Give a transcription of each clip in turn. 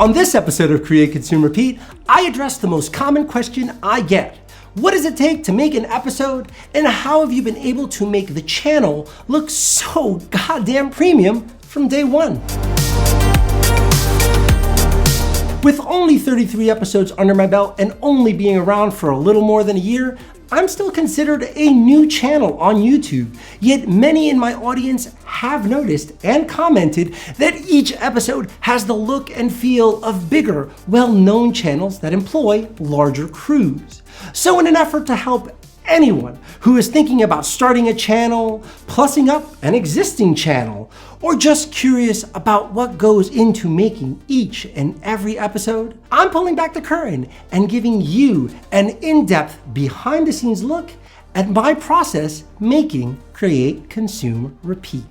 On this episode of Create, Consume, Repeat, I address the most common question I get. What does it take to make an episode? And how have you been able to make the channel look so goddamn premium from day one? With only 33 episodes under my belt and only being around for a little more than a year, I'm still considered a new channel on YouTube, yet many in my audience have noticed and commented that each episode has the look and feel of bigger, well-known channels that employ larger crews. So in an effort to help anyone who is thinking about starting a channel, plussing up an existing channel, or just curious about what goes into making each and every episode, I'm pulling back the curtain and giving you an in-depth behind-the-scenes look at my process making Create, Consume, Repeat.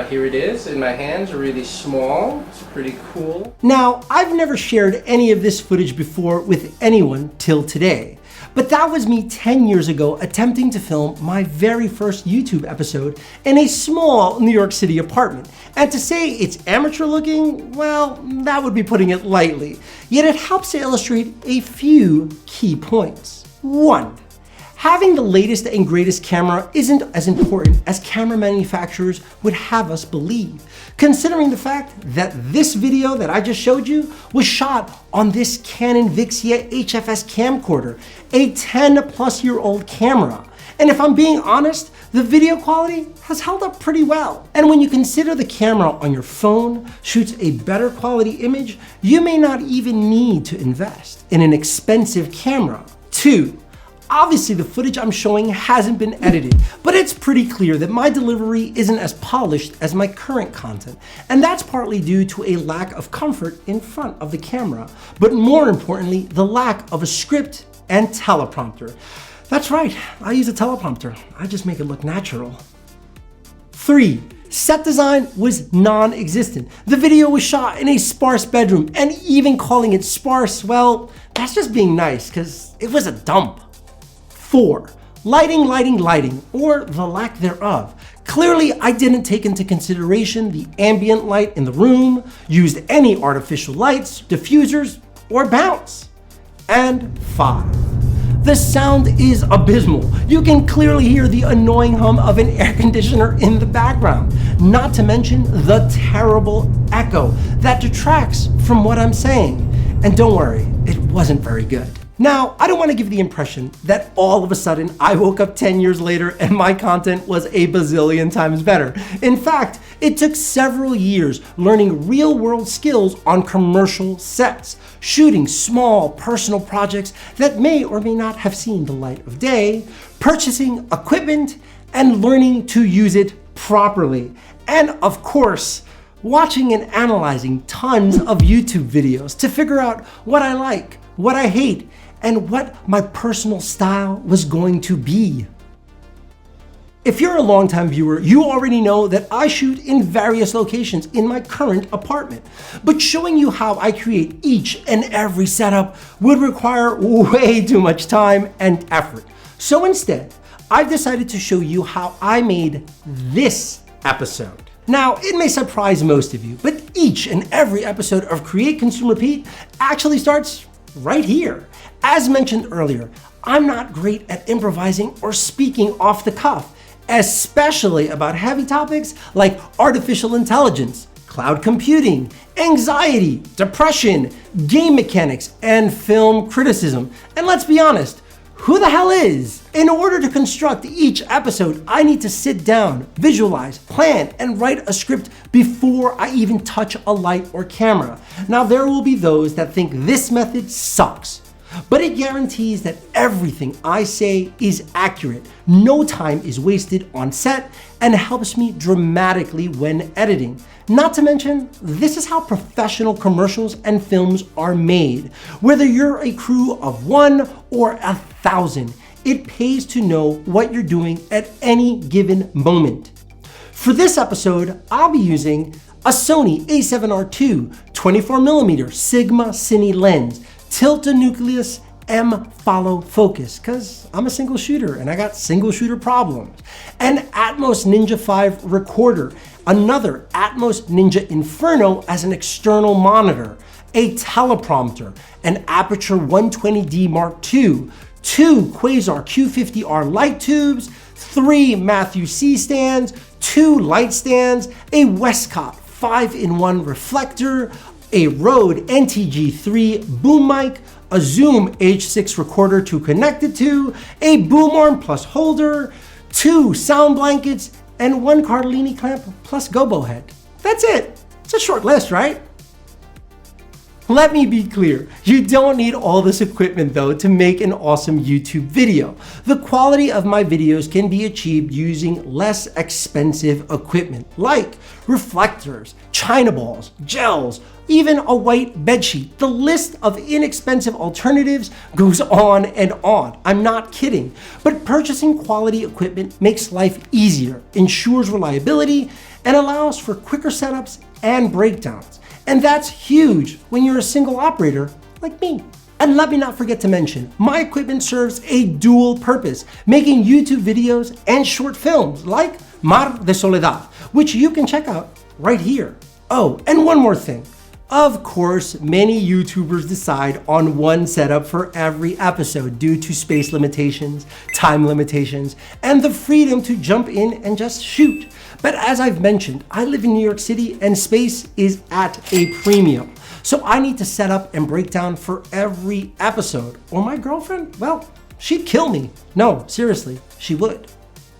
Here it is in my hands, really small. It's pretty cool. Now, I've never shared any of this footage before with anyone till today. But that was me 10 years ago attempting to film my very first YouTube episode in a small New York City apartment. And to say it's amateur looking, well, that would be putting it lightly. Yet it helps to illustrate a few key points. 1. Having the latest and greatest camera isn't as important as camera manufacturers would have us believe, considering the fact that this video that I just showed you was shot on this Canon Vixia HFS camcorder, a 10-plus-year-old camera. And if I'm being honest, the video quality has held up pretty well. And when you consider the camera on your phone shoots a better quality image, you may not even need to invest in an expensive camera. 2. Obviously, the footage I'm showing hasn't been edited, but it's pretty clear that my delivery isn't as polished as my current content. And that's partly due to a lack of comfort in front of the camera, but more importantly, the lack of a script and teleprompter. That's right, I use a teleprompter. I just make it look natural. 3. Set design was non-existent. The video was shot in a sparse bedroom, and even calling it sparse, well, that's just being nice, because it was a dump. 4. Lighting, or the lack thereof. Clearly, I didn't take into consideration the ambient light in the room, used any artificial lights, diffusers, or bounce. And 5. The sound is abysmal. You can clearly hear the annoying hum of an air conditioner in the background, not to mention the terrible echo that detracts from what I'm saying. And don't worry, it wasn't very good. Now, I don't want to give the impression that all of a sudden I woke up 10 years later and my content was a bazillion times better. In fact, it took several years learning real-world skills on commercial sets, shooting small personal projects that may or may not have seen the light of day, purchasing equipment, and learning to use it properly. And of course, watching and analyzing tons of YouTube videos to figure out what I like, what I hate, and what my personal style was going to be. If you're a longtime viewer, you already know that I shoot in various locations in my current apartment. But showing you how I create each and every setup would require way too much time and effort. So instead, I've decided to show you how I made this episode. Now, it may surprise most of you, but each and every episode of Create, Consume, Repeat actually starts right here. As mentioned earlier, I'm not great at improvising or speaking off the cuff, especially about heavy topics like artificial intelligence, cloud computing, anxiety, depression, game mechanics, and film criticism. And let's be honest, who the hell is? In order to construct each episode, I need to sit down, visualize, plan, and write a script before I even touch a light or camera. Now, there will be those that think this method sucks, but it guarantees that everything I say is accurate, no time is wasted on set, and helps me dramatically when editing. Not to mention, this is how professional commercials and films are made. Whether you're a crew of 1 or 1,000, it pays to know what you're doing at any given moment. For this episode, I'll be using a Sony a7R II 24mm Sigma Cine lens, tilt-a-nucleus M follow focus, because I'm a single shooter and I got single shooter problems. An Atmos Ninja 5 recorder, another Atmos Ninja Inferno as an external monitor, a teleprompter, an Aperture 120D Mark II, 2 Quasar Q50R light tubes, 3 Matthew C stands, 2 light stands, a Westcott 5-in-1 reflector, a Rode NTG3 boom mic, a Zoom H6 recorder to connect it to, a boom arm plus holder, 2 sound blankets, and 1 Cardellini clamp plus gobo head. That's it. It's a short list, right? Let me be clear, you don't need all this equipment though to make an awesome YouTube video. The quality of my videos can be achieved using less expensive equipment like reflectors, china balls, gels, even a white bedsheet. The list of inexpensive alternatives goes on and on. I'm not kidding. But purchasing quality equipment makes life easier, ensures reliability, and allows for quicker setups and breakdowns. And that's huge when you're a single operator like me. And let me not forget to mention, my equipment serves a dual purpose, making YouTube videos and short films like Mar de Soledad, which you can check out right here. Oh, and one more thing. Of course, many YouTubers decide on one setup for every episode due to space limitations, time limitations, and the freedom to jump in and just shoot. But as I've mentioned, I live in New York City and space is at a premium. So I need to set up and break down for every episode, or my girlfriend, well, she'd kill me. No, seriously, she would.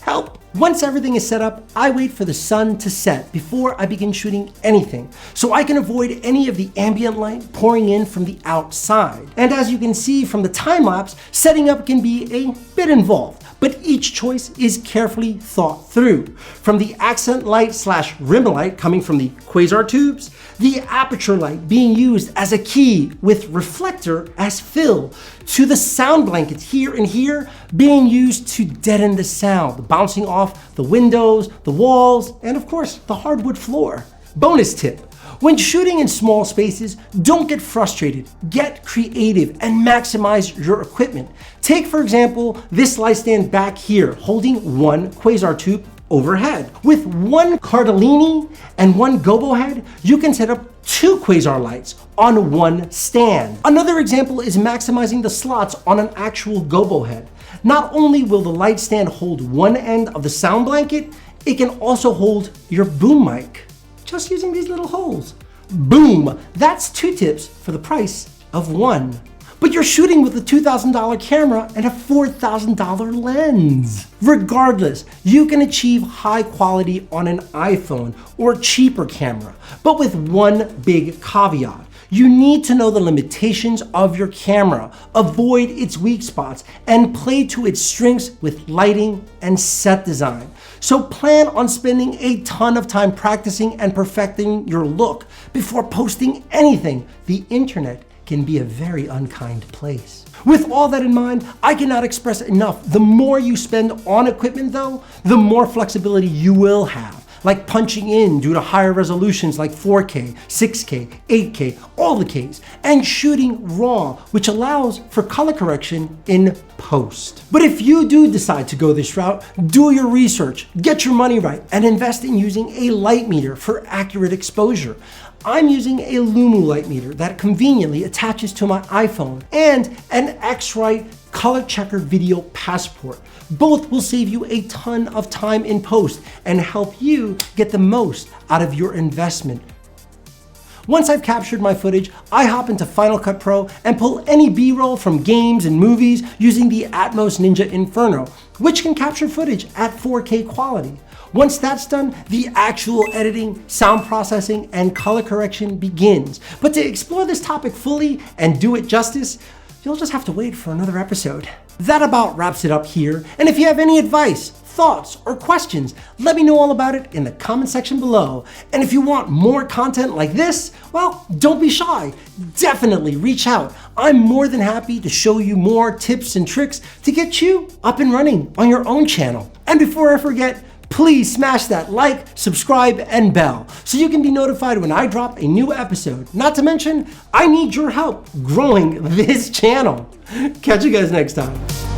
Help. Once everything is set up, I wait for the sun to set before I begin shooting anything, so I can avoid any of the ambient light pouring in from the outside. And as you can see from the time lapse, setting up can be a bit involved, but each choice is carefully thought through. From the accent light / rim light coming from the Quasar tubes, the aperture light being used as a key with reflector as fill, to the sound blankets here and here being used to deaden the sound, bouncing off the windows, the walls, and of course, the hardwood floor. Bonus tip. When shooting in small spaces, don't get frustrated. Get creative and maximize your equipment. Take, for example, this light stand back here, holding 1 Quasar tube overhead. With 1 Cardellini and 1 gobo head, you can set up 2 Quasar lights on 1 stand. Another example is maximizing the slots on an actual gobo head. Not only will the light stand hold one end of the sound blanket, it can also hold your boom mic, just using these little holes. Boom! That's 2 tips for the price of 1. But you're shooting with a $2,000 camera and a $4,000 lens. Regardless, you can achieve high quality on an iPhone or cheaper camera, but with one big caveat. You need to know the limitations of your camera, avoid its weak spots, and play to its strengths with lighting and set design. So plan on spending a ton of time practicing and perfecting your look before posting anything. The internet can be a very unkind place. With all that in mind, I cannot express enough. The more you spend on equipment though, the more flexibility you will have, like punching in due to higher resolutions like 4K, 6K, 8K, all the Ks, and shooting raw, which allows for color correction in post. But if you do decide to go this route, do your research, get your money right, and invest in using a light meter for accurate exposure. I'm using a Lumu light meter that conveniently attaches to my iPhone and an X-Rite color checker video passport. Both will save you a ton of time in post and help you get the most out of your investment. Once I've captured my footage, I hop into Final Cut Pro and pull any B-roll from games and movies using the Atmos Ninja Inferno, which can capture footage at 4K quality. Once that's done, the actual editing, sound processing, and color correction begins. But to explore this topic fully and do it justice, you'll just have to wait for another episode. That about wraps it up here, and if you have any advice, thoughts, or questions, let me know all about it in the comment section below. And if you want more content like this, well, don't be shy. Definitely reach out. I'm more than happy to show you more tips and tricks to get you up and running on your own channel. And before I forget, please smash that like, subscribe, and bell so you can be notified when I drop a new episode. Not to mention, I need your help growing this channel. Catch you guys next time.